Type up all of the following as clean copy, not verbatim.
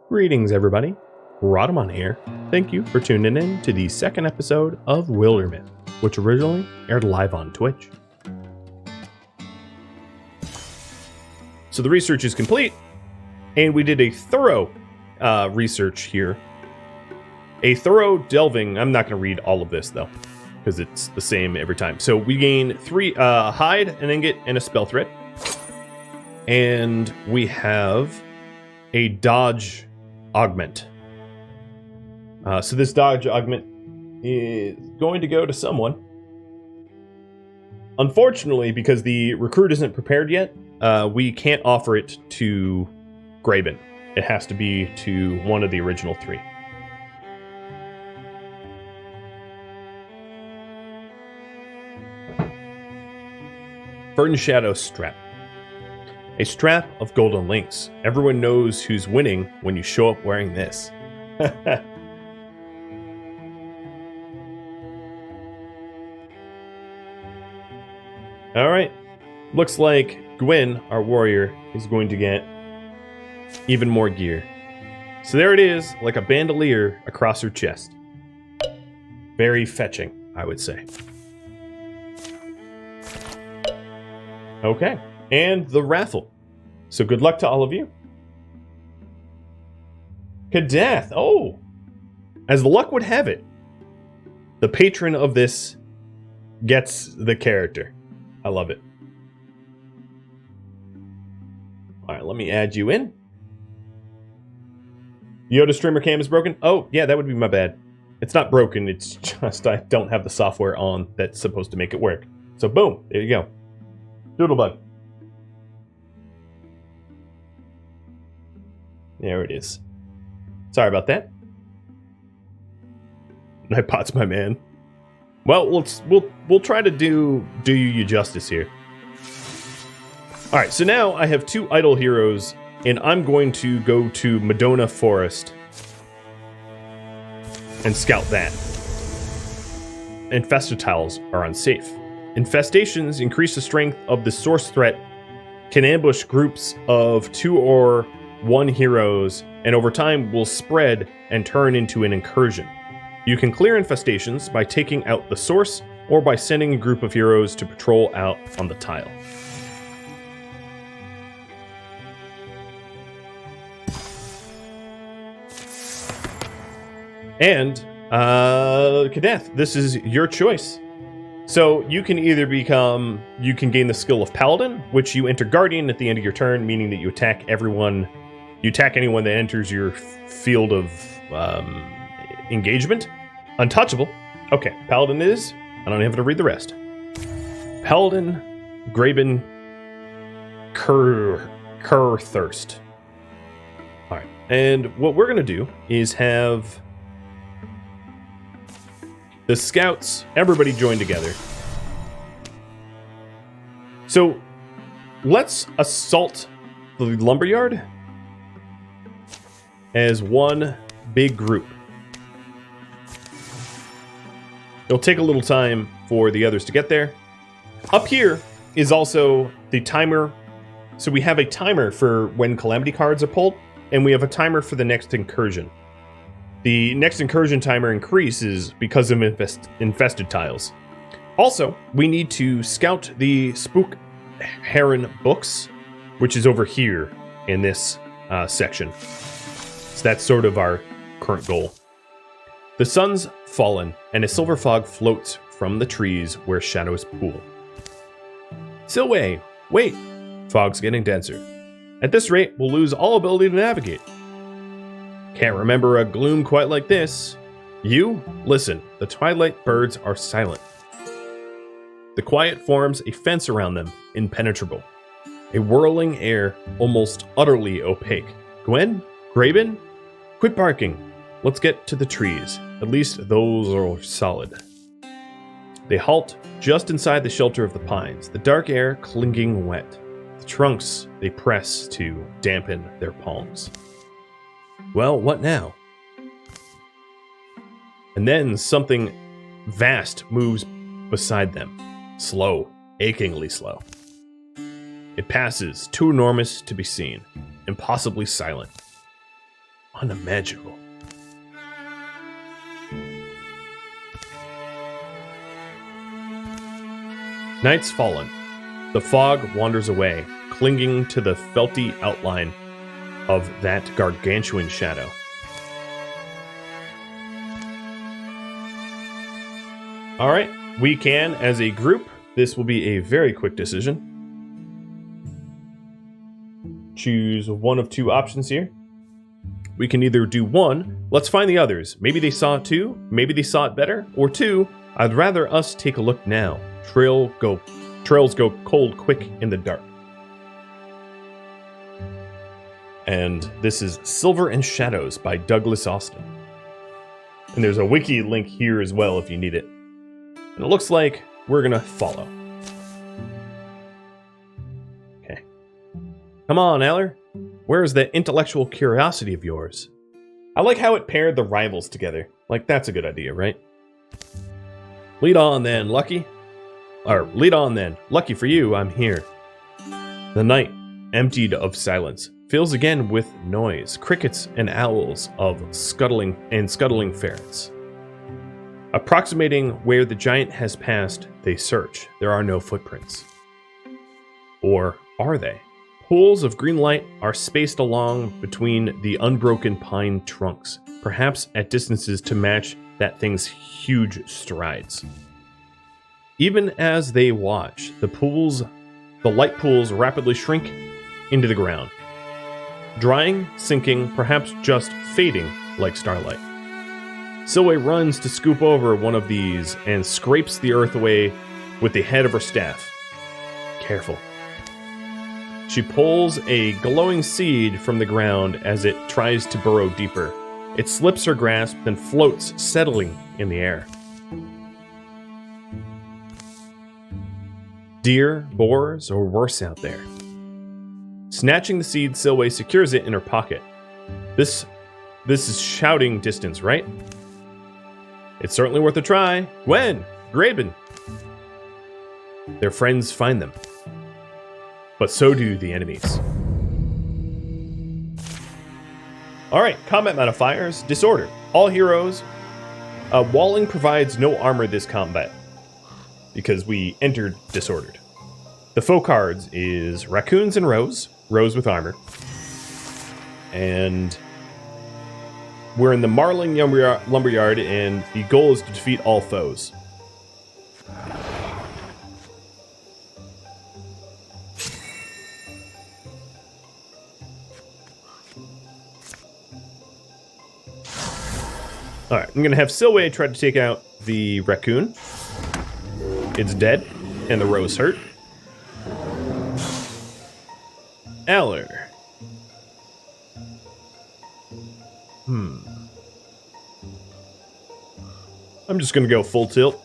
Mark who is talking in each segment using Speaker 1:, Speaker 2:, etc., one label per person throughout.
Speaker 1: Greetings, everybody. Rhadamant here. Thank you for tuning in to the second episode of Wildermyth, which originally aired live on Twitch. So the research is complete, and we did a thorough research here. A thorough delving. I'm not going to read all of this, though, because it's the same every time. So we gain 3 hide, an ingot, and a spell thread. And we have a dodge augment. So this dodge augment is going to go to someone. Unfortunately, because the recruit isn't prepared yet, we can't offer it to Graben. It has to be to one of the original 3. Verdant Shadow Strap. A strap of golden links. Everyone knows who's winning when you show up wearing this. Alright. Looks like Gwen, our warrior, is going to get even more gear. So there it is, like a bandolier across her chest. Very fetching, I would say. Okay. And the raffle. So good luck to all of you. Kadath. Oh! As luck would have it, the patron of this gets the character. I love it. Alright, let me add you in. Yoda streamer cam is broken? Oh, yeah, that would be my bad. It's not broken, it's just I don't have the software on that's supposed to make it work. So boom, there you go. Doodlebug. There it is. Sorry about that. Nightbot's my man. Well, we'll try to do you justice here. All right, so now I have 2 idle heroes, and I'm going to go to Madonna Forest and scout that. Infestatiles are unsafe. Infestations increase the strength of the source threat, can ambush groups of 2 or 1 heroes, and over time will spread and turn into an incursion. You can clear infestations by taking out the source or by sending a group of heroes to patrol out on the tile. And, Kadath, this is your choice. So you can either you can gain the skill of Paladin, which you enter Guardian at the end of your turn, meaning that you attack anyone that enters your field of engagement. Untouchable. Okay, Paladin is. I don't have to read the rest. Paladin, Graben, Thirst. All right, and what we're gonna do is have the scouts, everybody join together. So let's assault the lumberyard as one big group. It'll take a little time for the others to get there. Up here is also the timer. So we have a timer for when calamity cards are pulled, and we have a timer for the next incursion. The next incursion timer increases because of infested tiles. Also, we need to scout the Spook Heron books, which is over here in this section. So that's sort of our current goal. The sun's fallen, and a silver fog floats from the trees where shadows pool. Silway, wait! Fog's getting denser. At this rate, we'll lose all ability to navigate. Can't remember a gloom quite like this. You, listen, the twilight birds are silent. The quiet forms a fence around them, impenetrable. A whirling air, almost utterly opaque. Gwen? Graben? Quit barking. Let's get to the trees. At least those are solid. They halt just inside the shelter of the pines, the dark air clinging wet. The trunks they press to dampen their palms. Well, what now? And then something vast moves beside them. Slow, achingly slow. It passes, too enormous to be seen, impossibly silent. unimaginable. Night's fallen. The fog wanders away, clinging to the felty outline of that gargantuan shadow. All right, we can, as a group, this will be a very quick decision. Choose one of two options here. We can either do one, let's find the others. Maybe they saw it too, maybe they saw it better. Or two, I'd rather us take a look now. Trails go cold quick in the dark. And this is Silver and Shadows by Douglas Austin. And there's a wiki link here as well if you need it. And it looks like we're gonna follow. Okay. Come on, Aller. Where is that intellectual curiosity of yours? I like how it paired the rivals together. Like, that's a good idea, right? Lead on then, Lucky. Or, lead on then. Lucky for you, I'm here. The night, emptied of silence, fills again with noise, crickets and owls of scuttling ferrets. Approximating where the giant has passed, they search. There are no footprints. Or are they? Pools of green light are spaced along between the unbroken pine trunks, perhaps at distances to match that thing's huge strides. Even as they watch, the light pools rapidly shrink into the ground, drying, sinking, perhaps just fading like starlight. Silway runs to scoop over one of these and scrapes the earth away with the head of her staff. Careful. She pulls a glowing seed from the ground as it tries to burrow deeper. It slips her grasp, then floats, settling in the air. Deer, boars, or worse out there. Snatching the seed, Silway secures it in her pocket. This is shouting distance, right? It's certainly worth a try. Gwen! Graben! Their friends find them. But so do the enemies. Alright, combat modifiers. Disorder. All heroes. Walling provides no armor this combat, because we entered disordered. The foe cards is Raccoons and Rose. Rose with armor. And we're in the Marling Lumberyard, and the goal is to defeat all foes. Alright, I'm going to have Silway try to take out the raccoon. It's dead, and the rose hurt. Aller. I'm just going to go full tilt.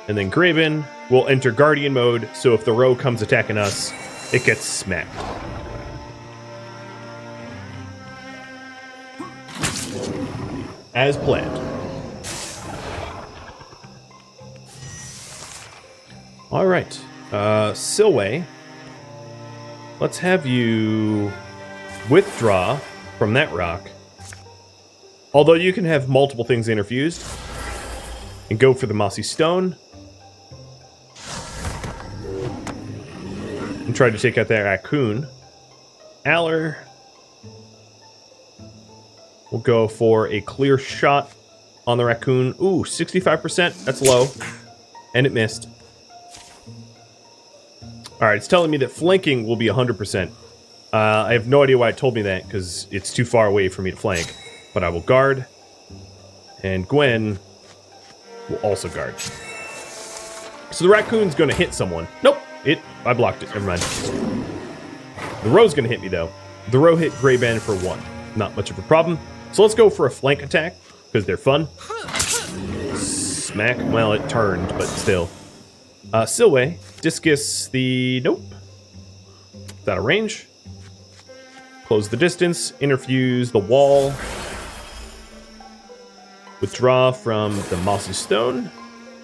Speaker 1: And then Graben will enter Guardian mode, so if the row comes attacking us, it gets smacked. As planned. Alright, Silway, let's have you withdraw from that rock. Although you can have multiple things interfused. And go for the mossy stone. And try to take out that raccoon. Aller will go for a clear shot on the raccoon. Ooh, 65%. That's low. And it missed. Alright, it's telling me that flanking will be 100%. I have no idea why it told me that, because it's too far away for me to flank. But I will guard. And Gwen will also guard. So the raccoon's going to hit someone. Nope. I blocked it. Never mind. The row's going to hit me, though. The row hit Graben for 1. Not much of a problem. So let's go for a flank attack, because they're fun. Smack. Well, it turned, but still. Silway, discus the... Nope. It's out of range. Close the distance. Interfuse the wall. Withdraw from the mossy stone.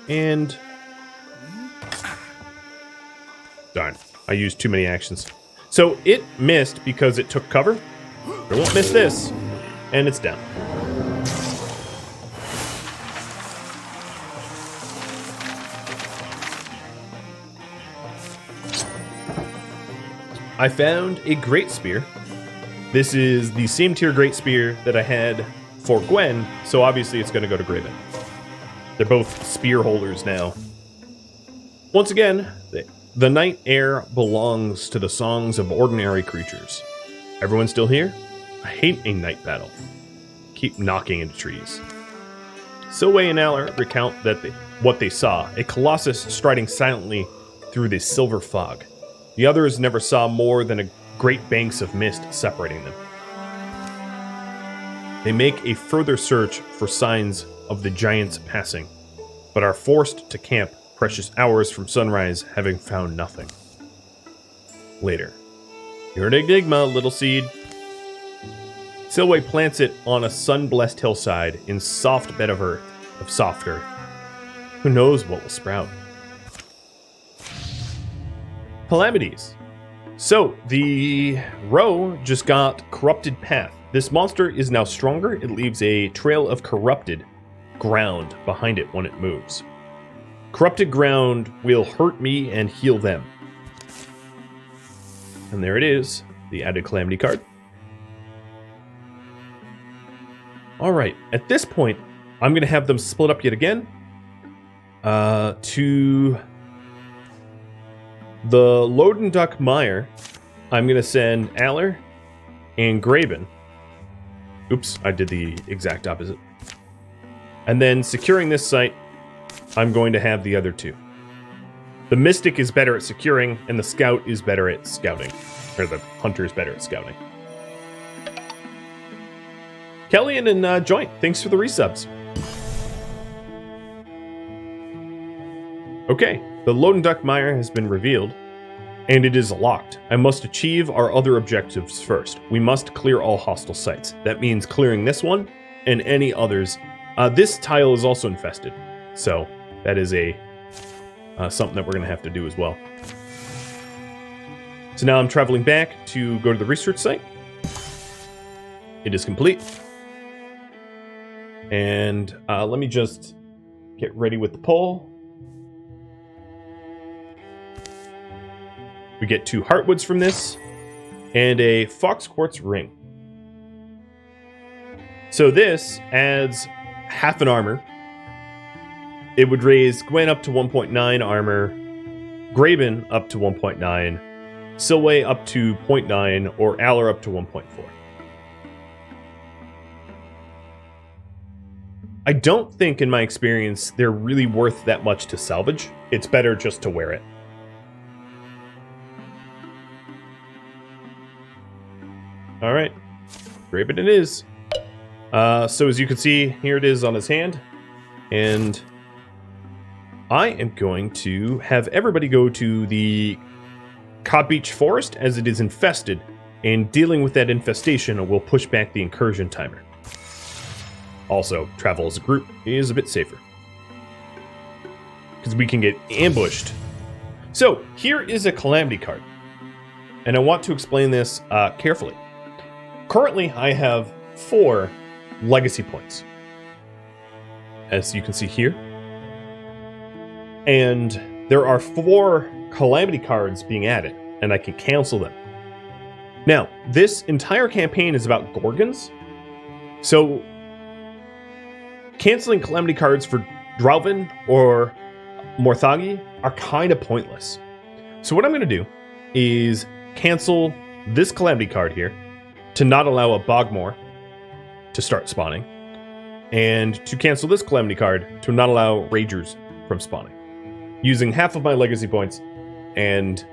Speaker 1: And... Darn. I used too many actions. So it missed because it took cover. It won't miss this. And it's down. I found a Great Spear. This is the same tier Great Spear that I had for Gwen, so obviously it's going to go to Graven. They're both spear holders now. Once again, the night air belongs to the songs of ordinary creatures. Everyone still here? I hate a night battle. Keep knocking into trees. Silway and Aller recount what they saw, a colossus striding silently through the silver fog. The others never saw more than a great banks of mist separating them. They make a further search for signs of the giants passing, but are forced to camp precious hours from sunrise, having found nothing. Later. You're an enigma, little seed. Silway plants it on a sun-blessed hillside in soft bed of earth, of soft earth. Who knows what will sprout? Calamities. So, the row just got Corrupted Path. This monster is now stronger. It leaves a trail of corrupted ground behind it when it moves. Corrupted ground will hurt me and heal them. And there it is, the added Calamity card. Alright, at this point, I'm going to have them split up yet again to the Lodenduck Mire. I'm going to send Aller and Graben. Oops, I did the exact opposite. And then securing this site, I'm going to have the other two. The Mystic is better at securing, and the Scout is better at scouting. Or the Hunter is better at scouting. Kellyan and Joint, thanks for the resubs. Okay, the Lodenduck Mire has been revealed, and it is locked. I must achieve our other objectives first. We must clear all hostile sites. That means clearing this one and any others. This tile is also infested, so that is something that we're going to have to do as well. So now I'm traveling back to go to the research site. It is complete. And let me just get ready with the poll. We get 2 Heartwoods from this, and a Fox Quartz ring. So this adds half an armor. It would raise Gwen up to 1.9 armor, Graben up to 1.9, Silway up to 0.9, or Aller up to 1.4. I don't think, in my experience, they're really worth that much to salvage. It's better just to wear it. Alright, Graben it is. So as you can see, here it is on his hand. And I am going to have everybody go to the Cod Beach Forest as it is infested. And dealing with that infestation will push back the incursion timer. Also, travel as a group is a bit safer, because we can get ambushed. So, here is a Calamity card. And I want to explain this carefully. Currently, I have 4 legacy points, as you can see here. And there are 4 Calamity cards being added, and I can cancel them. Now, this entire campaign is about Gorgons, so canceling Calamity cards for Drauven or Morthagi are kind of pointless. So what I'm going to do is cancel this Calamity card here to not allow a Bogmore to start spawning, and to cancel this Calamity card to not allow Ragers from spawning, using half of my legacy points and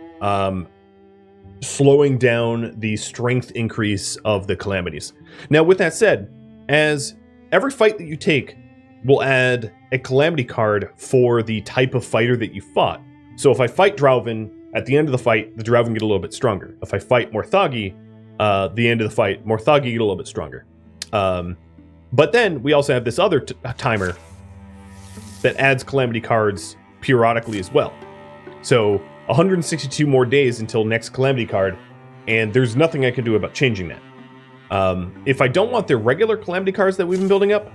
Speaker 1: slowing down the strength increase of the Calamities. Now, with that said, as every fight that you take will add a Calamity card for the type of fighter that you fought. So if I fight Drauven, at the end of the fight, the Drauven get a little bit stronger. If I fight Morthagi, the end of the fight, Morthagi get a little bit stronger. But then we also have this other timer that adds Calamity cards periodically as well. So 162 more days until next Calamity card, and there's nothing I can do about changing that. If I don't want the regular Calamity cards that we've been building up,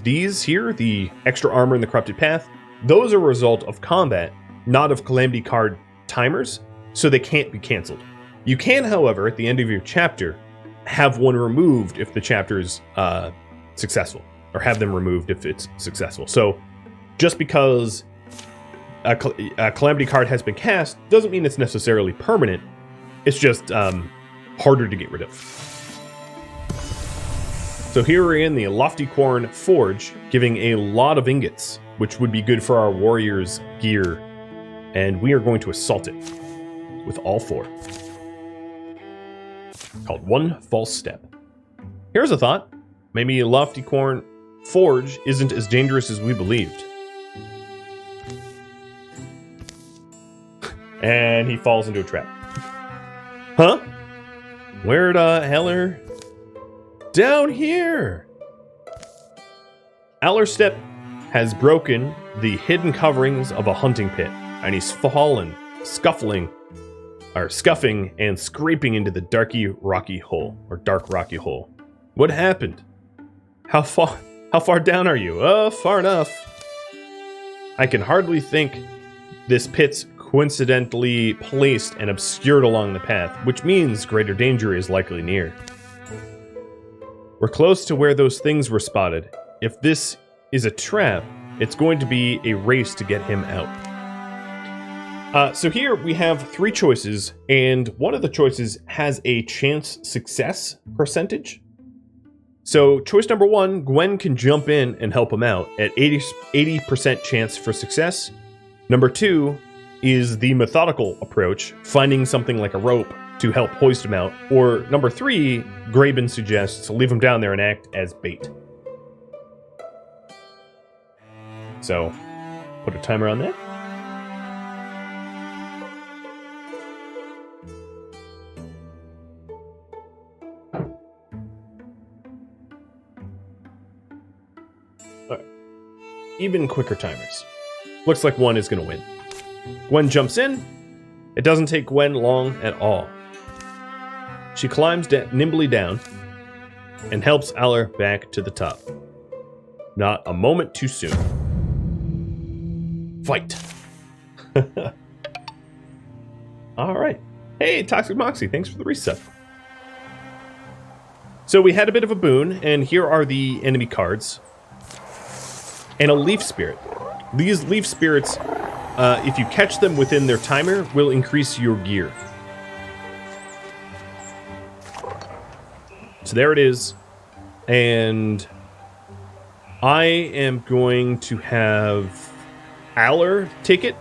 Speaker 1: these here, the extra armor and the corrupted path, those are a result of combat, not of Calamity card timers, so they can't be canceled. You can, however, at the end of your chapter, have one removed if the chapter's successful, or have them removed if it's successful. So just because a Calamity card has been cast doesn't mean it's necessarily permanent. It's just harder to get rid of. So here we're in the Lofty Quarren Forge, giving a lot of ingots, which would be good for our warriors' gear. And we are going to assault it with all 4. Called One False Step. Here's a thought. Maybe Lofty Quarren Forge isn't as dangerous as we believed. And he falls into a trap. Huh? Where the hell? Down here! Allerstep has broken the hidden coverings of a hunting pit, and he's fallen, scuffing and scraping into the dark rocky hole. What happened? How far down are you? Far enough. I can hardly think this pit's coincidentally placed and obscured along the path, which means greater danger is likely near. We're close to where those things were spotted. If this is a trap, it's going to be a race to get him out. So here we have 3 choices, and one of the choices has a chance success percentage. So choice number 1, Gwen can jump in and help him out at 80% chance for success. Number 2 is the methodical approach, finding something like a rope to help hoist him out. Or number 3, Graben suggests leave him down there and act as bait. So, put a timer on that. Alright. Even quicker timers. Looks like 1 is going to win. Gwen jumps in. It doesn't take Gwen long at all. She climbs nimbly down and helps Aller back to the top. Not a moment too soon. Fight! Alright. Hey, Toxic Moxie, thanks for the reset. So we had a bit of a boon, and here are the enemy cards. And a Leaf Spirit. These Leaf Spirits, if you catch them within their timer, will increase your gear. So there it is. And I am going to have Aller take it,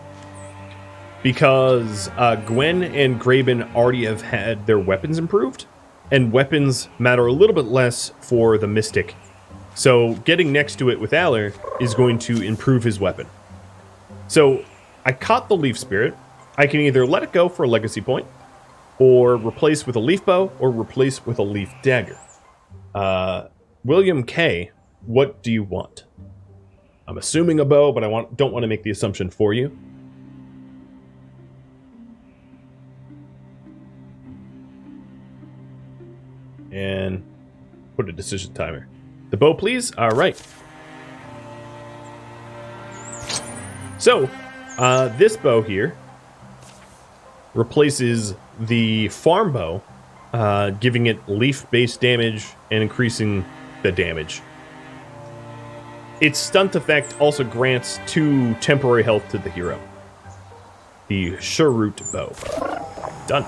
Speaker 1: because Gwen and Graben already have had their weapons improved, and weapons matter a little bit less for the Mystic. So getting next to it with Aller is going to improve his weapon. So I caught the Leaf Spirit. I can either let it go for a legacy point, or replace with a Leaf Bow, or replace with a Leaf Dagger. William K., what do you want? I'm assuming a bow, but I don't want to make the assumption for you. And put a decision timer. The bow, please? All right. So, this bow here replaces the farm bow, giving it leaf-based damage and increasing the damage. Its stunt effect also grants 2 temporary health to the hero. The Sherroot bow. Done.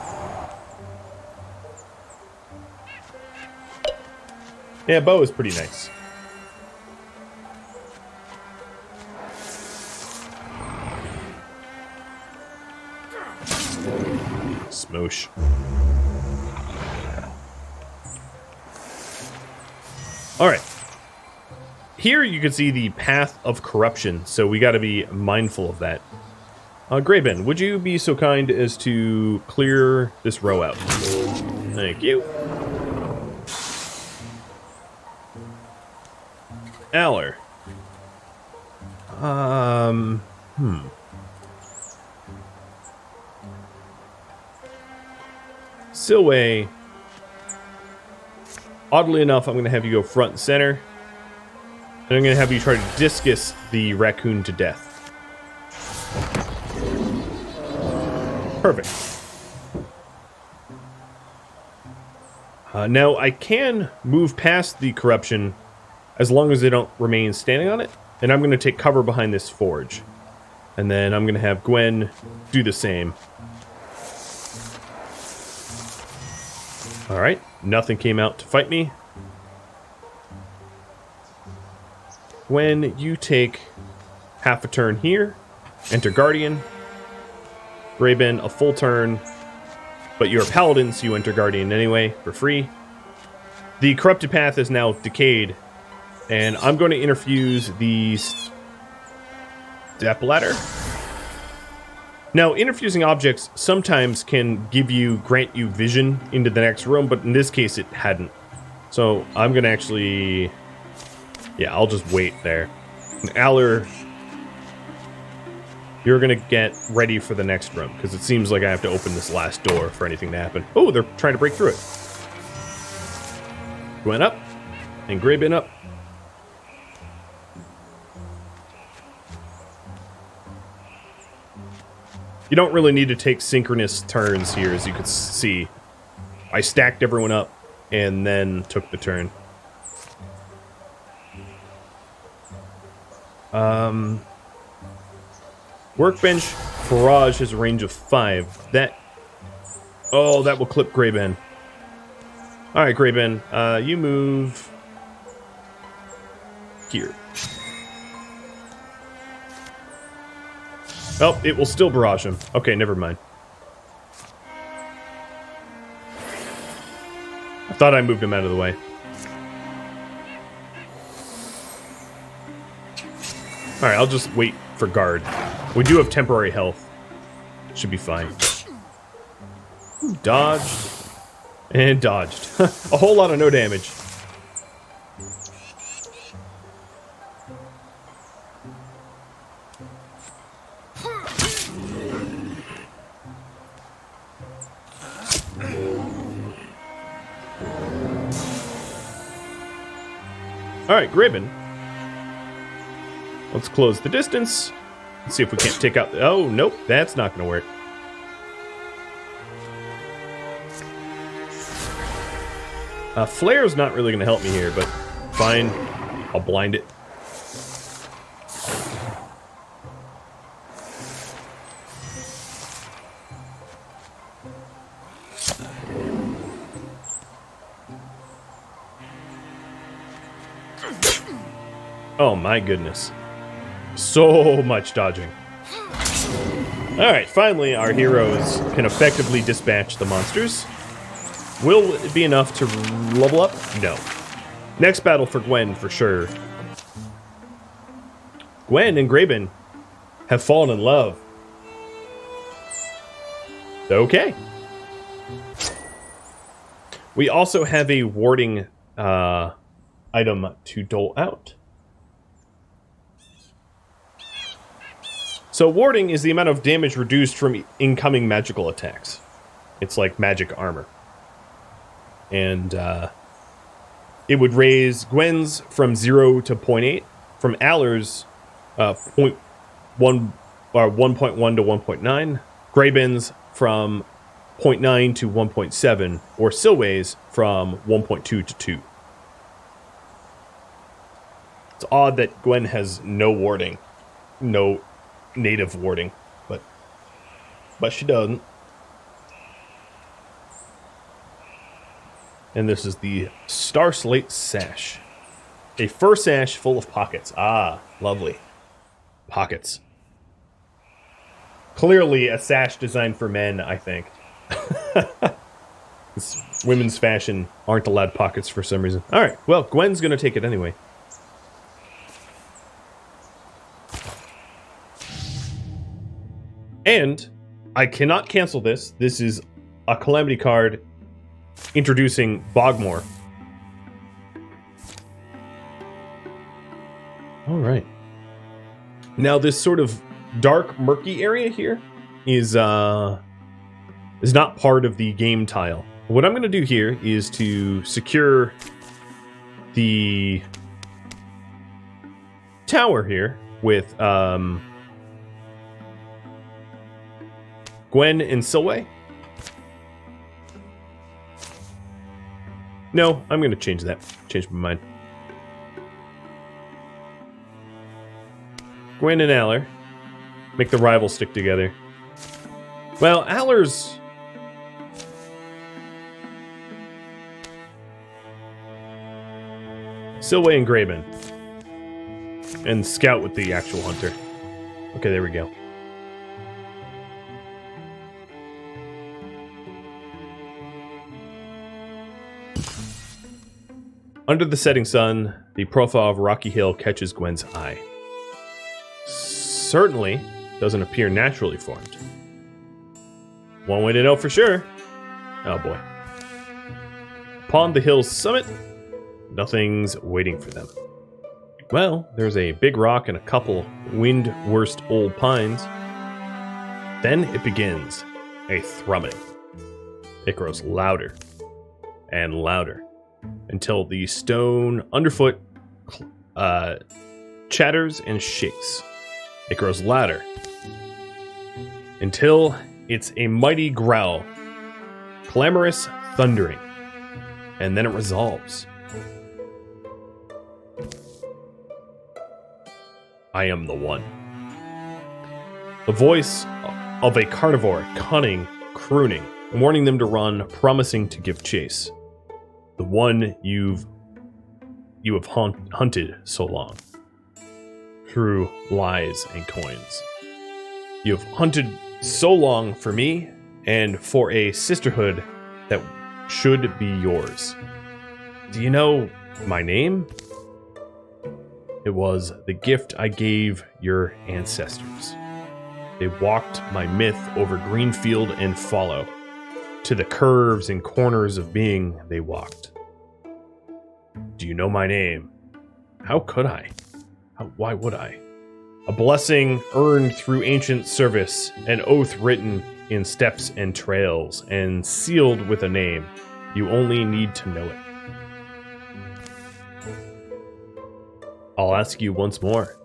Speaker 1: Yeah, bow is pretty nice. Smoosh. Alright. Here you can see the path of corruption, so we got to be mindful of that. Graben, would you be so kind as to clear this row out? Thank you. Aller. Silway. Oddly enough, I'm going to have you go front and center. And I'm going to have you try to discus the raccoon to death. Perfect. Now, I can move past the corruption as long as they don't remain standing on it. And I'm going to take cover behind this forge. And then I'm going to have Gwen do the same. Alright, nothing came out to fight me. Gwen, you take half a turn here. Enter Guardian. Graben, a full turn. But you're a paladin, so you enter Guardian anyway, for free. The corrupted path is now decayed. And I'm going to interfuse the step ladder. Now, interfusing objects sometimes can grant you vision into the next room, but in this case it hadn't. So I'm going to actually... yeah, I'll just wait there. And Aller, you're going to get ready for the next room, because it seems like I have to open this last door for anything to happen. Oh, they're trying to break through it. Gwen up, and Graben up. You don't really need to take synchronous turns here, as you can see. I stacked everyone up and then took the turn. Workbench barrage has a range of 5. That will clip Graben. Alright, Graben, you move here. Oh, it will still barrage him. Okay, never mind. I thought I moved him out of the way. Alright, I'll just wait for guard. We do have temporary health. Should be fine. Dodged. And dodged. A whole lot of no damage. Alright, Graben. Let's close the distance. Let's see if we can't take out the... oh, nope, that's not going to work. Flare's not really going to help me here, but fine. I'll blind it. Oh my goodness. So much dodging. Alright, finally our heroes can effectively dispatch the monsters. Will it be enough to level up? No. Next battle for Gwen, for sure. Gwen and Graben have fallen in love. Okay. We also have a warding item to dole out. So warding is the amount of damage reduced from incoming magical attacks. It's like magic armor. And it would raise Gwen's from 0 to 0.8, from Aller's 1.1 to 1.9, Graben's from 0.9 to 1.7, or Silway's from 1.2 to 2. It's odd that Gwen has no warding. No native warding, but she doesn't. And this is the Star Slate Sash. A fur sash full of pockets. Ah, lovely. Pockets. Clearly a sash designed for men, I think. This women's fashion aren't allowed pockets for some reason. Alright, well, Gwen's gonna take it anyway. And I cannot cancel this. This is a Calamity card introducing Bogmore. Alright. Now this sort of dark, murky area here is is not part of the game tile. What I'm going to do here is to secure the tower here with Gwen and Silway. No, I'm going to change that. Change my mind. Gwen and Aller. Make the rivals stick together. Well, Aller's... Silway and Graben. And Scout with the actual hunter. Okay, there we go. Under the setting sun, the profile of Rocky Hill catches Gwen's eye. Certainly doesn't appear naturally formed. One way to know for sure. Oh boy. Upon the hill's summit, nothing's waiting for them. Well, there's a big rock and a couple wind-worst old pines. Then it begins, a thrumming. It grows louder and louder until the stone underfoot chatters and shakes. It grows louder until it's a mighty growl, clamorous thundering, and then it resolves. I am the one. The voice of a carnivore, cunning, crooning, warning them to run, promising to give chase. The one you have hunted so long. Through lies and coins. You have hunted so long for me and for a sisterhood that should be yours. Do you know my name? It was the gift I gave your ancestors. They walked my myth over green field and fallow. To the curves and corners of being they walked. Do you know my name? How could I? Why would I? A blessing earned through ancient service, an oath written in steps and trails, and sealed with a name. You only need to know it. I'll ask you once more.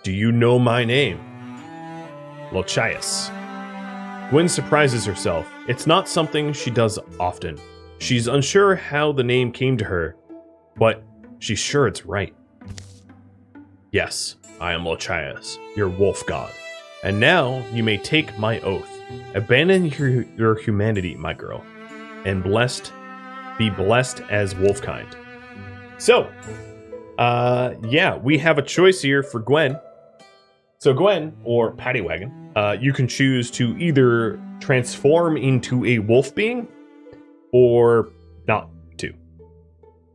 Speaker 1: Do you know my name? Lochias. Gwen surprises herself. It's not something she does often. She's unsure how the name came to her, but she's sure it's right. Yes, I am Lochias, your wolf god. And now you may take my oath. Abandon your humanity, my girl, and be blessed as wolfkind. So, yeah, we have a choice here for Gwen. So Gwen, or Pattywagon, you can choose to either transform into a wolf being, or not to.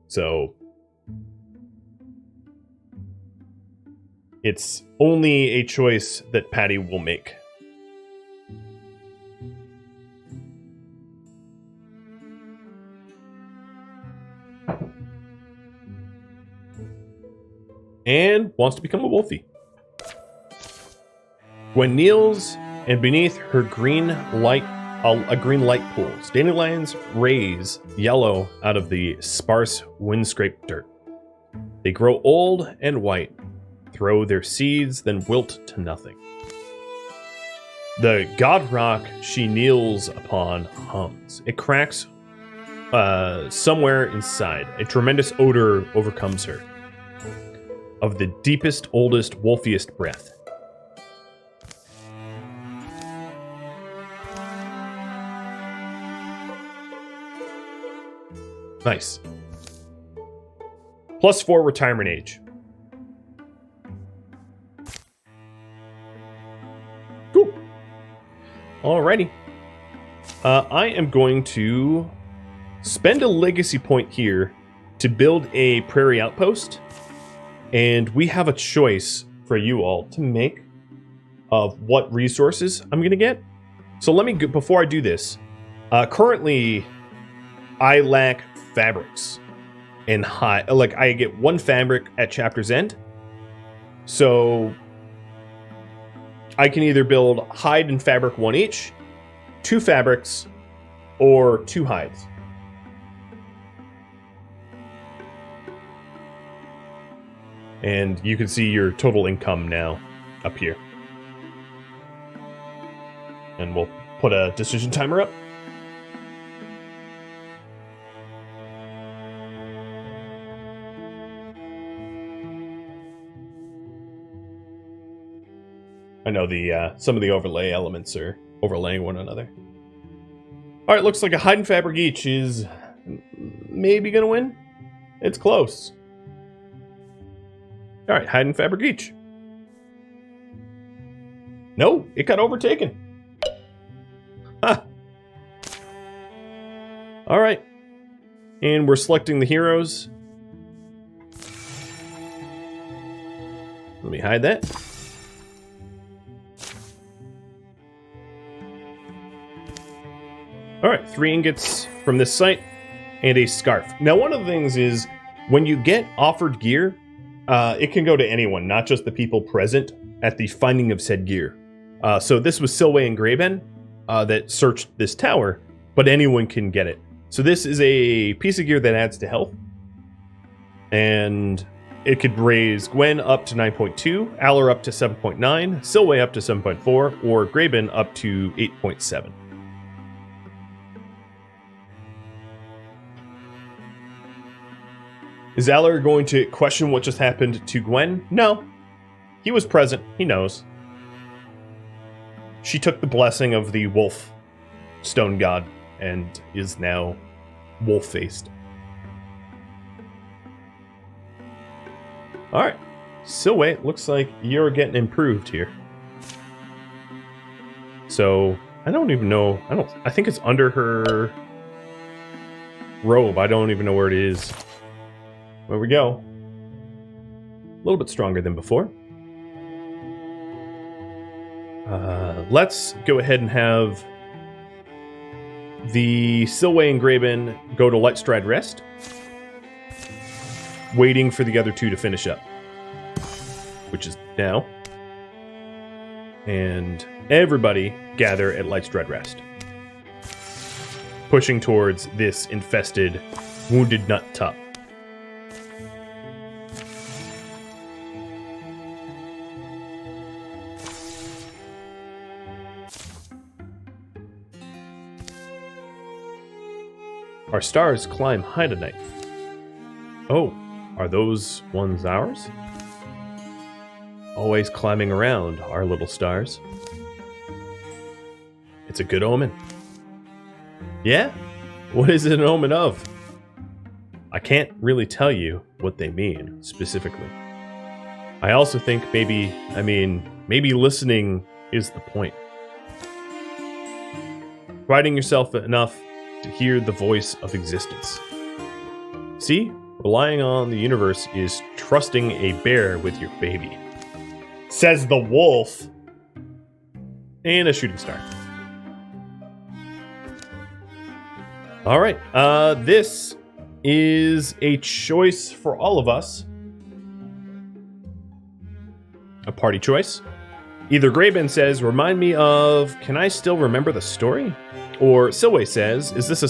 Speaker 1: So, it's only a choice that Patty will make. And wants to become a wolfie. Gwen kneels, and beneath her green light, a green light pools. Dandelions raise yellow out of the sparse wind-scraped dirt. They grow old and white, throw their seeds, then wilt to nothing. The god rock she kneels upon hums. It cracks somewhere inside. A tremendous odor overcomes her. Of the deepest, oldest, wolfiest breath. Nice. +4 retirement age. Cool. Alrighty. I am going to spend a legacy point here to build a prairie outpost. And we have a choice for you all to make of what resources I'm going to get. So let me, before I do this, currently I lack fabrics and I get 1 fabric at chapter's end. So I can either build hide and fabric 1 each, 2 fabrics, or 2 hides. And you can see your total income now up here. And we'll put a decision timer up. I know some of the overlay elements are overlaying one another. All right, looks like a hide and fabric each is maybe gonna win. It's close. All right, hide and fabric each. No, it got overtaken. Ha! All right, and we're selecting the heroes. Let me hide that. All right, 3 ingots from this site and a scarf. Now, one of the things is when you get offered gear, it can go to anyone, not just the people present at the finding of said gear. So this was Silway and Graben that searched this tower, but anyone can get it. So this is a piece of gear that adds to health. And it could raise Gwen up to 9.2, Aller up to 7.9, Silway up to 7.4, or Graben up to 8.7. Is Aller going to question what just happened to Gwen? No. He was present. He knows. She took the blessing of the wolf stone god and is now wolf-faced. Alright. Silway, looks like you're getting improved here. So, I don't even know. I think it's under her robe. I don't even know where it is. There we go. A little bit stronger than before. Let's go ahead and have the Silway and Graben go to Lightstride rest, waiting for the other 2 to finish up, which is now. And everybody gather at Lightstride rest, pushing towards this infested, wounded nut top. Our stars climb high tonight. Oh, are those ones ours? Always climbing around, our little stars. It's a good omen. Yeah? What is it an omen of? I can't really tell you what they mean, specifically. I also think maybe listening is the point. Providing yourself enough to hear the voice of existence. See, relying on the universe is trusting a bear with your baby. Says the wolf. And a shooting star. Alright, this is a choice for all of us. A party choice. Either Graben says, remind me of, can I still remember the story? Or Silway says, is this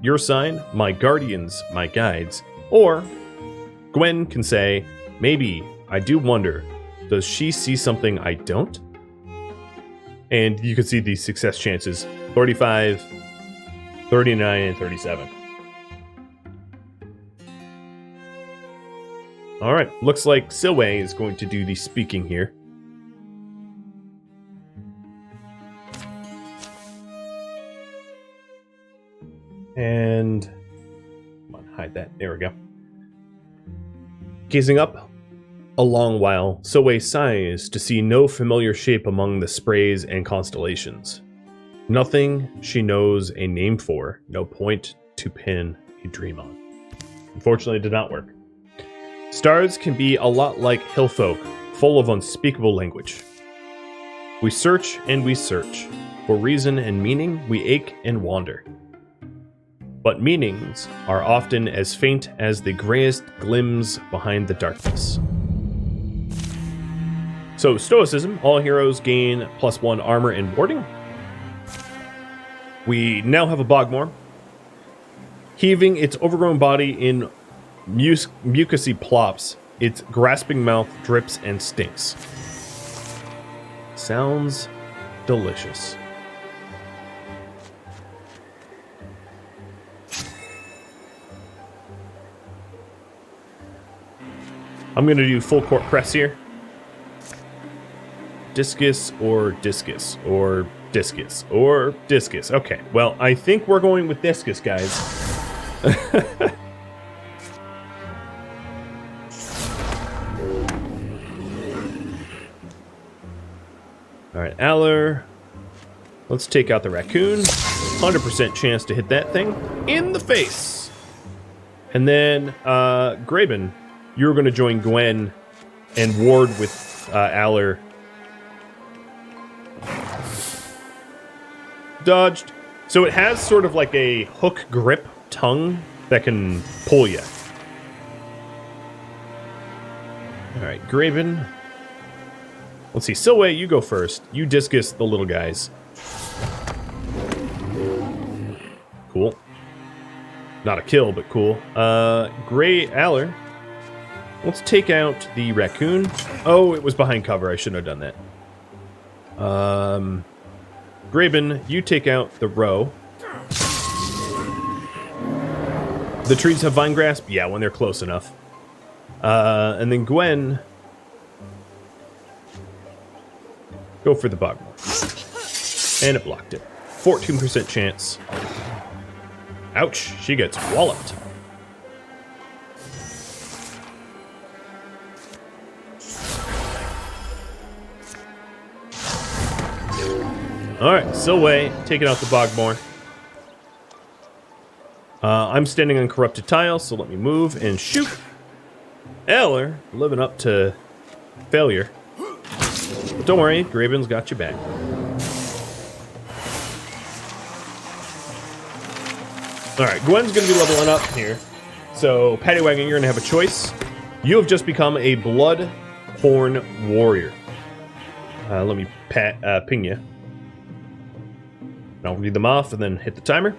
Speaker 1: your sign? My guardians, my guides. Or Gwen can say, maybe, I do wonder, does she see something I don't? And you can see the success chances, 35, 39, and 37. Alright, looks like Silway is going to do the speaking here. And come on, hide that. There we go. Gazing up a long while, Silway sighs to see no familiar shape among the sprays and constellations. Nothing she knows a name for, no point to pin a dream on. Unfortunately, it did not work. Stars can be a lot like hill folk, full of unspeakable language. We search and we search. For reason and meaning, we ache and wander. But meanings are often as faint as the grayest glims behind the darkness. So, Stoicism, all heroes gain +1 armor and warding. We now have a Bogmore, heaving its overgrown body in mucousy plops. Its grasping mouth drips and stinks. Sounds delicious. I'm going to do full court press here. Discus or discus or discus or discus. Okay, well, I think we're going with discus, guys. All right, Aller. Let's take out the raccoon. 100% chance to hit that thing in the face. And then, Graben, you're going to join Gwen and ward with Aller. Dodged. So it has sort of like a hook grip tongue that can pull you. All right, Graven. Let's see. Silway, you go first. You discus the little guys. Cool. Not a kill, but cool. Gray Aller. Let's take out the raccoon. Oh, it was behind cover. I shouldn't have done that. Graben, you take out the row. The trees have vine grasp? Yeah, when they're close enough. And then Gwen, go for the Bogmore. And it blocked it. 14% chance. Ouch, she gets walloped. Alright, Silway, taking out the Bogmore. I'm standing on corrupted tiles, so let me move and shoot. Eller, living up to failure. But don't worry, Graven's got you back. Alright, Gwen's going to be leveling up here. So, Paddy Wagon, you're going to have a choice. You have just become a Bloodhorn Warrior. Let me ping you. I'll read them off and then hit the timer.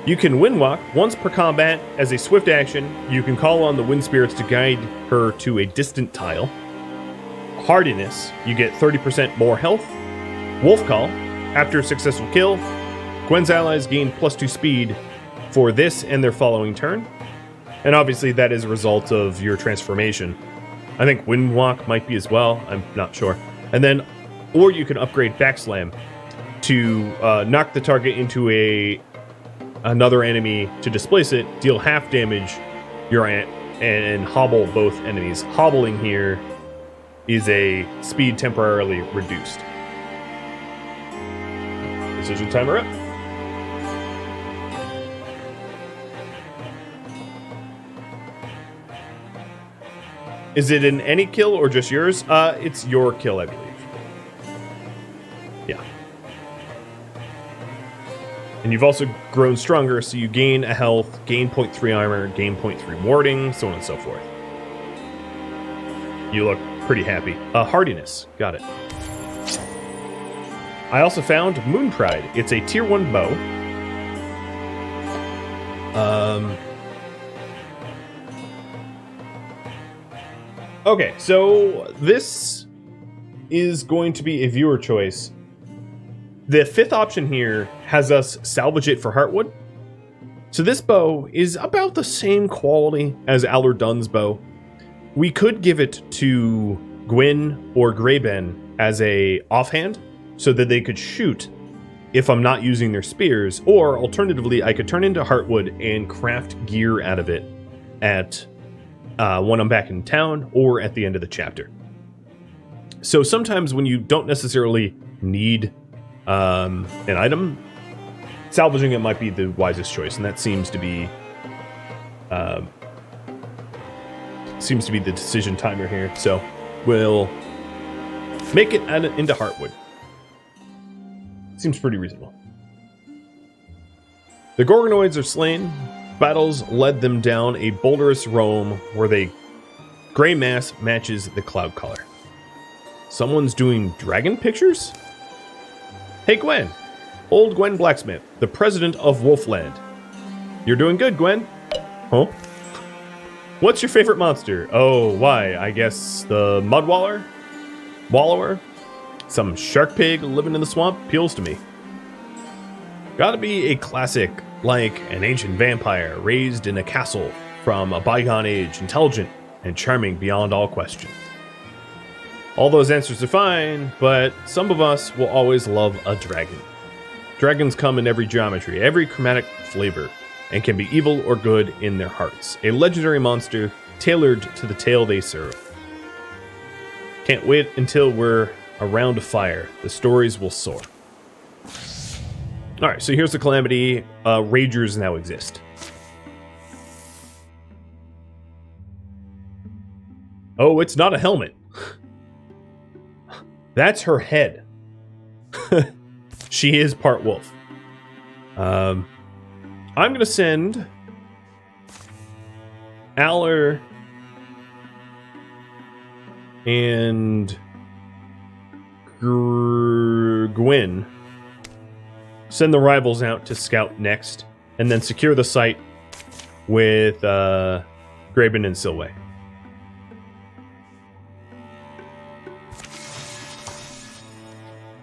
Speaker 1: You can wind walk once per combat. As a swift action, you can call on the wind spirits to guide her to a distant tile. Hardiness, you get 30% more health. Wolf Call, after a successful kill, Gwen's allies gain +2 speed for this and their following turn. And obviously that is a result of your transformation. I think wind walk might be as well, I'm not sure. And then, or you can upgrade Backslam to knock the target into another enemy to displace it, deal half damage and hobble both enemies. Hobbling here is a speed temporarily reduced. Decision timer up. Is it in any kill or just yours? It's your kill, I believe. Yeah. And you've also grown stronger, so you gain a health, gain 0.3 armor, gain 0.3 warding, so on and so forth. You look pretty happy. Hardiness. Got it. I also found Moon Pride. It's a tier 1 bow. Okay, so this is going to be a viewer choice. The fifth option here has us salvage it for Heartwood. So this bow is about the same quality as Aller Dunn's bow. We could give it to Gwyn or Graben as a offhand so that they could shoot if I'm not using their spears, or alternatively, I could turn into Heartwood and craft gear out of it at when I'm back in town or at the end of the chapter. So sometimes when you don't necessarily need an item, salvaging it might be the wisest choice, and that seems to be the decision timer here. So we'll make it into Heartwood. Seems pretty reasonable. The Gorgonoids are slain. Battles led them down a boulderous roam where the gray mass matches the cloud color. Someone's doing dragon pictures? Hey Gwen, Old Gwen Blacksmith, the president of Wolfland. You're doing good, Gwen. Huh? What's your favorite monster? Oh, why? I guess the Mudwaller? Wallower? Some shark pig living in the swamp? Appeals to me. Gotta be a classic, like an ancient vampire raised in a castle from a bygone age, intelligent and charming beyond all question. All those answers are fine, but some of us will always love a dragon. Dragons come in every geometry, every chromatic flavor, and can be evil or good in their hearts. A legendary monster tailored to the tale they serve. Can't wait until we're around a fire. The stories will soar. Alright, so here's the calamity. Ragers now exist. Oh, it's not a helmet. That's her head. She is part wolf. I'm going to send Aller and Gwen. Send the rivals out to scout next, and then secure the site with Graben and Silway.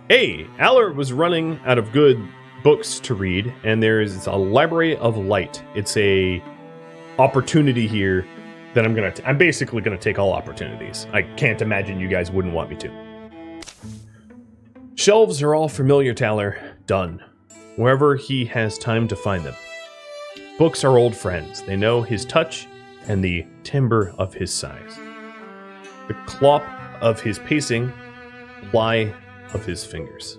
Speaker 1: Hey, Aller was running out of good books to read, and there's a library of light. It's a opportunity here that I'm basically gonna take all opportunities. I can't imagine you guys wouldn't want me to. Shelves are all familiar to Aller. Done. Wherever he has time to find them. Books are old friends. They know his touch and the timbre of his size. The clop of his pacing, ply of his fingers.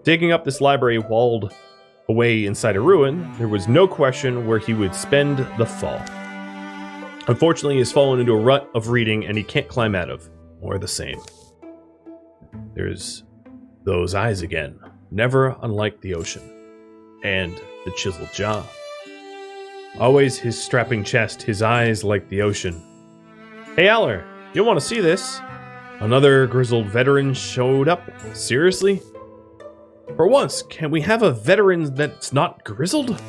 Speaker 1: Digging up this library walled away inside a ruin, there was no question where he would spend the fall. Unfortunately, he has fallen into a rut of reading and he can't climb out of, or the same. There's those eyes again, never unlike the ocean, and the chiseled jaw. Always his strapping chest, his eyes like the ocean. Hey, Aller, you'll want to see this. Another grizzled veteran showed up. Seriously? For once, can we have a veteran that's not grizzled?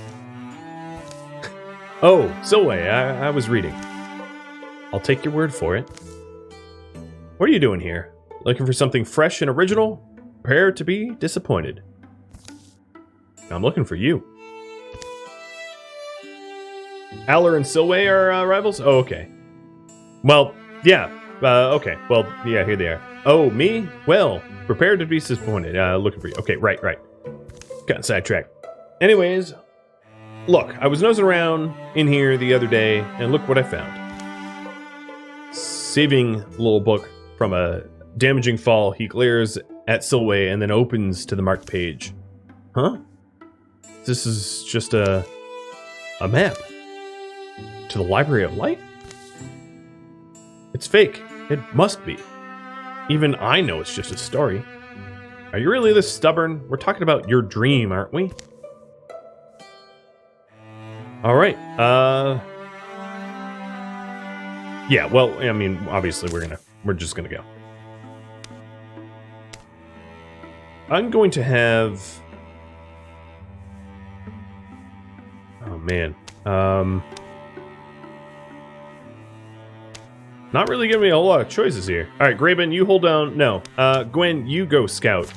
Speaker 1: Oh, Silway, I was reading. I'll take your word for it. What are you doing here? Looking for something fresh and original? Prepare to be disappointed. I'm looking for you. Aller and Silway are rivals? Oh, okay. Well, yeah. Okay. Well, yeah, here they are. Oh, me? Well, prepared to be disappointed. Looking for you. Okay, right. Got sidetracked. Anyways, look, I was nosing around in here the other day, and look what I found. Saving a little book from a damaging fall, he glares at Silway and then opens to the marked page. Huh? This is just a map. To the Library of Light? It's fake. It must be. Even I know it's just a story. Are you really this stubborn? We're talking about your dream, aren't we? Alright, yeah, well, I mean, obviously we're just gonna go. I'm going to have... Oh, man. Not really giving me a whole lot of choices here. Alright, Graben, you hold down... No. Gwen, you go scout.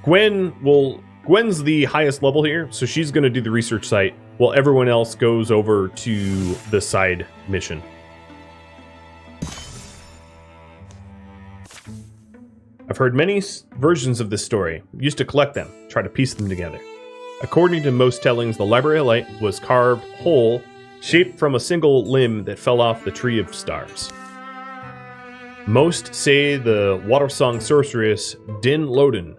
Speaker 1: Gwen's the highest level here, so she's going to do the research site, while everyone else goes over to the side mission. I've heard many versions of this story. Used to collect them, try to piece them together. According to most tellings, the Library of Light was carved whole, shaped from a single limb that fell off the Tree of Stars. Most say the water-song sorceress Din Loden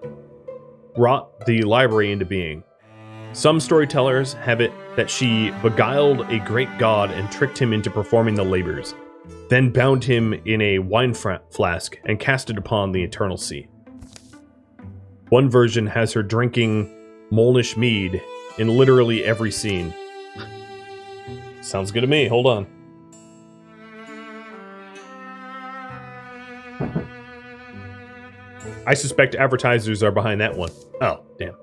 Speaker 1: brought the library into being. Some storytellers have it that she beguiled a great god and tricked him into performing the labors, then bound him in a wine flask and cast it upon the eternal sea. One version has her drinking Molnish mead in literally every scene. Sounds good to me. Hold on. I suspect advertisers are behind that one. Oh, damn.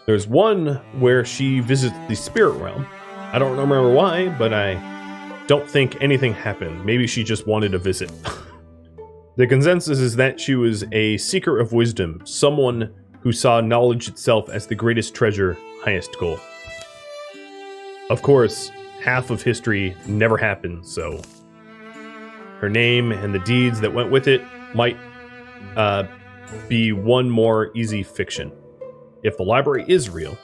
Speaker 1: There's one where she visits the spirit realm. I don't remember why, but I don't think anything happened. Maybe she just wanted a visit. The consensus is that she was a seeker of wisdom, someone who saw knowledge itself as the greatest treasure, highest goal. Of course, half of history never happened, so her name and the deeds that went with it might be one more easy fiction. If the library is real,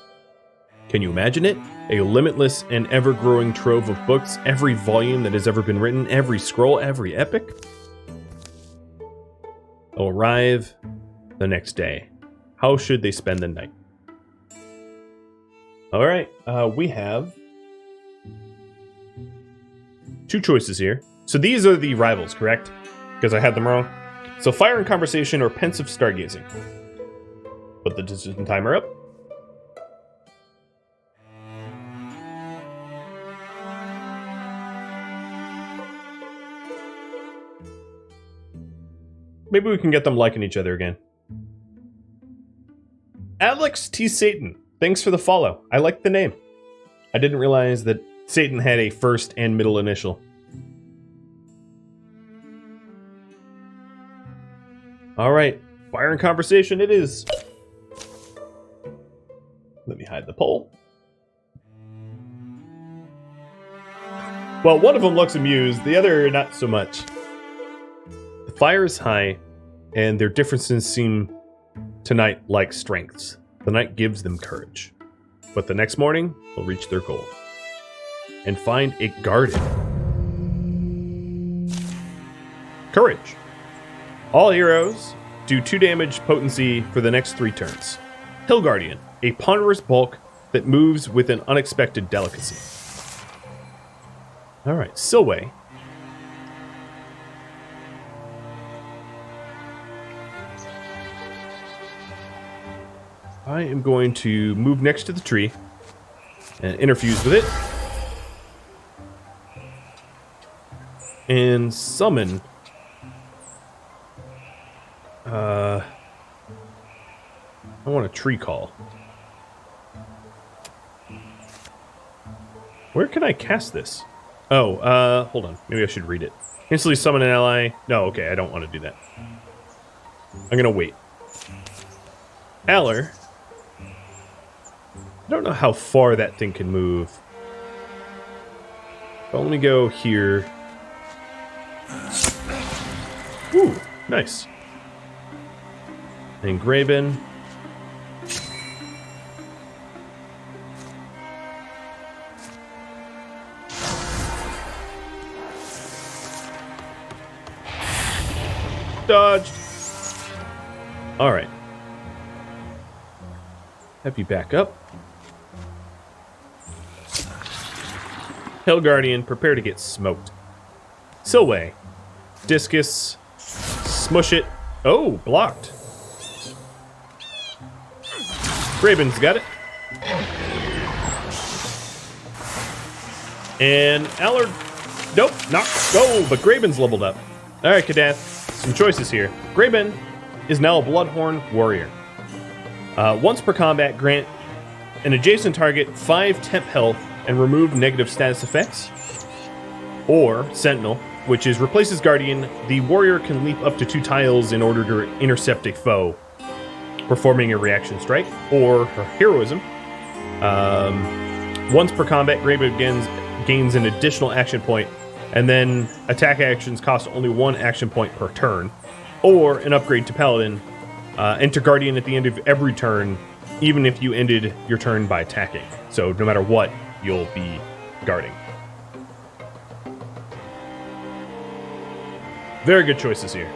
Speaker 1: can you imagine it? A limitless and ever-growing trove of books, every volume that has ever been written, every scroll, every epic? They'll arrive the next day. How should they spend the night? All right, we have 2 choices here. So these are the rivals, correct? Because I had them wrong. So fire and conversation or pensive stargazing. Put the decision timer up. Maybe we can get them liking each other again. Alex T. Satan, thanks for the follow. I like the name. I didn't realize that Satan had a first and middle initial. All right, fire and conversation it is. Let me hide the poll. Well, one of them looks amused, the other not so much. The fire is high, and their differences seem tonight like strengths. The night gives them courage. But the next morning, they'll reach their goal. And find a garden. Courage. All heroes do 2 damage potency for the next 3 turns. Hill Guardian, a ponderous bulk that moves with an unexpected delicacy. Alright, Silway. I am going to move next to the tree and interfuse with it. And summon I want a tree call. Where can I cast this? Oh, hold on. Maybe I should read it. Instantly summon an ally. No, okay, I don't want to do that. I'm gonna wait. Aller. I don't know how far that thing can move. But let me go here. Ooh, nice. And Graben. Dodged. All right. Have you back up. Hill Guardian, prepare to get smoked. Silway. Discus. Smush it. Oh, blocked. Graben's got it. And Allard. Nope, not go, but Graben's leveled up. Alright, Kadath. Some choices here. Graben is now a Bloodhorn Warrior. Once per combat, grant an adjacent target 5 temp health and remove negative status effects. Or Sentinel, which is replaces Guardian. The warrior can leap up to 2 tiles in order to intercept a foe, performing a reaction strike. Or her Heroism. Once per combat, Graben gains an additional action point, and then attack actions cost only 1 action point per turn. Or an upgrade to Paladin. Enter Guardian at the end of every turn, even if you ended your turn by attacking. So no matter what, you'll be guarding. Very good choices here.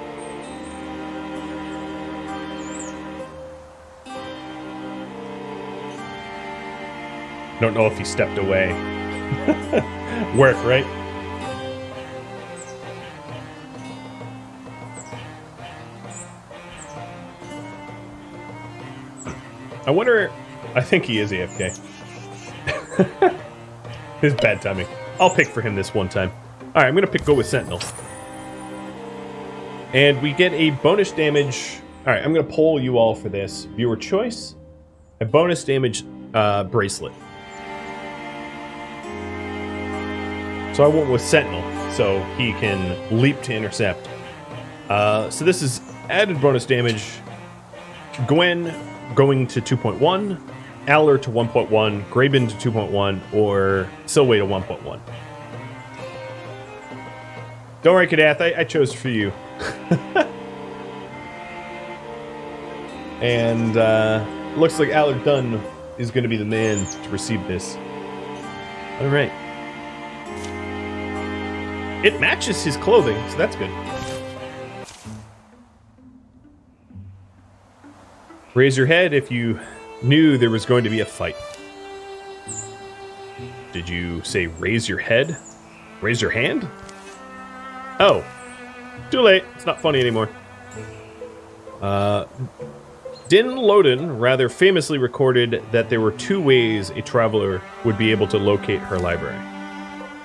Speaker 1: Don't know if he stepped away. Work, right? I wonder... I think he is AFK. His bad timing. I'll pick for him this one time. Alright, I'm going to go with Sentinel. And we get a bonus damage Alright, I'm going to poll you all for this. Viewer choice, a bonus damage bracelet. So I went with Sentinel, so he can leap to intercept. So this is added bonus damage. Gwen going to 2.1, Aller to 1.1, Graben to 2.1, or Silway to 1.1. Don't worry, Kadath, I chose for you. And looks like Aller Dunn is going to be the man to receive this. All right. It matches his clothing, so that's good. Raise your head if you knew there was going to be a fight. Did you say raise your head? Raise your hand? Oh. Too late. It's not funny anymore. Din Loden rather famously recorded that there were two ways a traveler would be able to locate her library.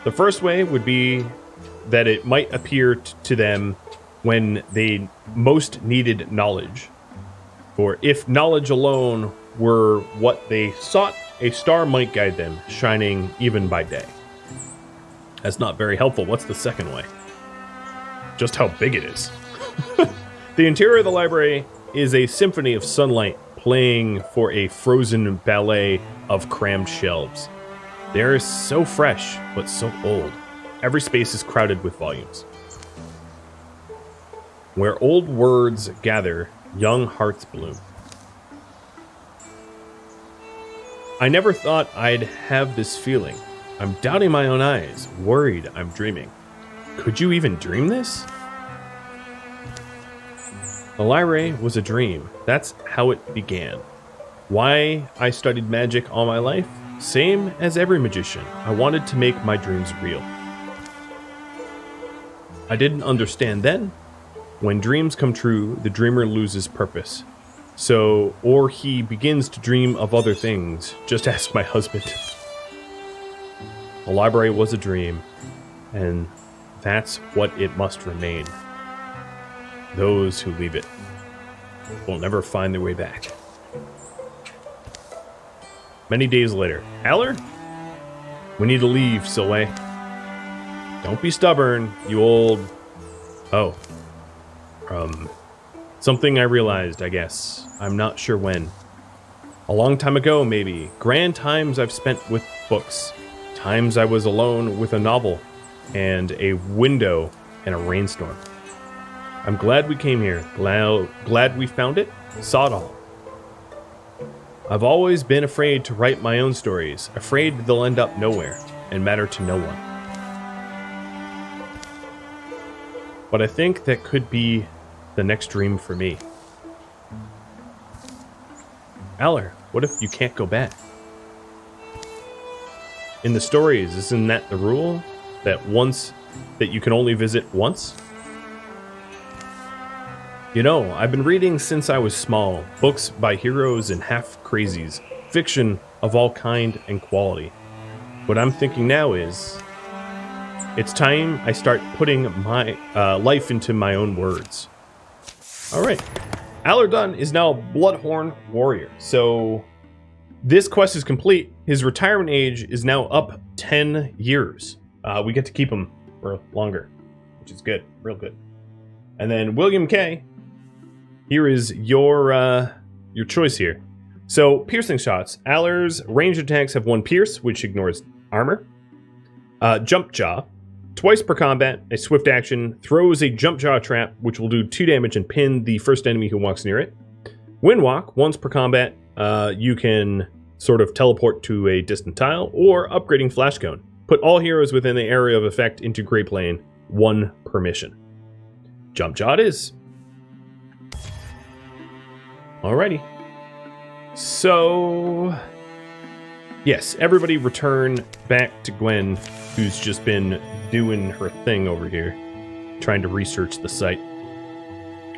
Speaker 1: The first way would be that it might appear to them when they most needed knowledge. For if knowledge alone were what they sought, a star might guide them, shining even by day. That's not very helpful. What's the second way? Just how big it is. The interior of the library is a symphony of sunlight playing for a frozen ballet of crammed shelves. They are so fresh, but so old. Every space is crowded with volumes. Where old words gather, young hearts bloom. I never thought I'd have this feeling. I'm doubting my own eyes, worried I'm dreaming. Could you even dream this? The library was a dream. That's how it began. Why I studied magic all my life? Same as every magician. I wanted to make my dreams real. I didn't understand then. When dreams come true, the dreamer loses purpose. So, or he begins to dream of other things. Just ask my husband. The library was a dream, and that's what it must remain. Those who leave it will never find their way back. Many days later. Aller? We need to leave, Silway. Don't be stubborn, you old... Oh. Something I realized, I guess. I'm not sure when. A long time ago, maybe. Grand times I've spent with books. Times I was alone with a novel and a window in a rainstorm. I'm glad we came here. Glad we found it. Saw it all. I've always been afraid to write my own stories. Afraid they'll end up nowhere and matter to no one. But I think that could be the next dream for me. Aller, what if you can't go back? In the stories, isn't that the rule? That you can only visit once? You know, I've been reading since I was small, books by heroes and half-crazies, fiction of all kind and quality. What I'm thinking now is, it's time I start putting my life into my own words. Alright, Aller Dunn is now a Bloodhorn Warrior, so this quest is complete. His retirement age is now up 10 years. We get to keep him for longer, which is good, real good. And then William K., here is your choice here. So, piercing shots. Aller's ranged attacks have 1 pierce, which ignores armor. Jump jaw. Twice per combat, a swift action throws a jump jaw trap, which will do 2 damage and pin the first enemy who walks near it. Wind walk. Once per combat, you can sort of teleport to a distant tile, or upgrading flash cone. Put all heroes within the area of effect into Grey Plane, 1 per mission. Jump jaw it is. Alrighty. So, yes, everybody return back to Gwen, who's just been doing her thing over here, trying to research the site.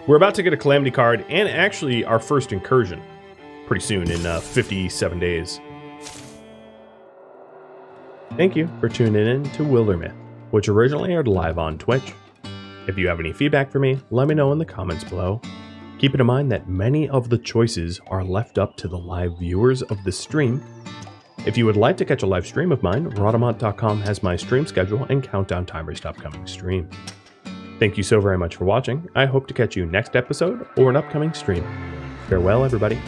Speaker 1: We're about to get a Calamity card, and actually our first incursion, pretty soon, in 57 days. Thank you for tuning in to Wildermyth, which originally aired live on Twitch. If you have any feedback for me, let me know in the comments below. Keep in mind that many of the choices are left up to the live viewers of the stream. If you would like to catch a live stream of mine, Rhadamant.com has my stream schedule and countdown timers to upcoming streams. Thank you so very much for watching. I hope to catch you next episode or an upcoming stream. Farewell, everybody.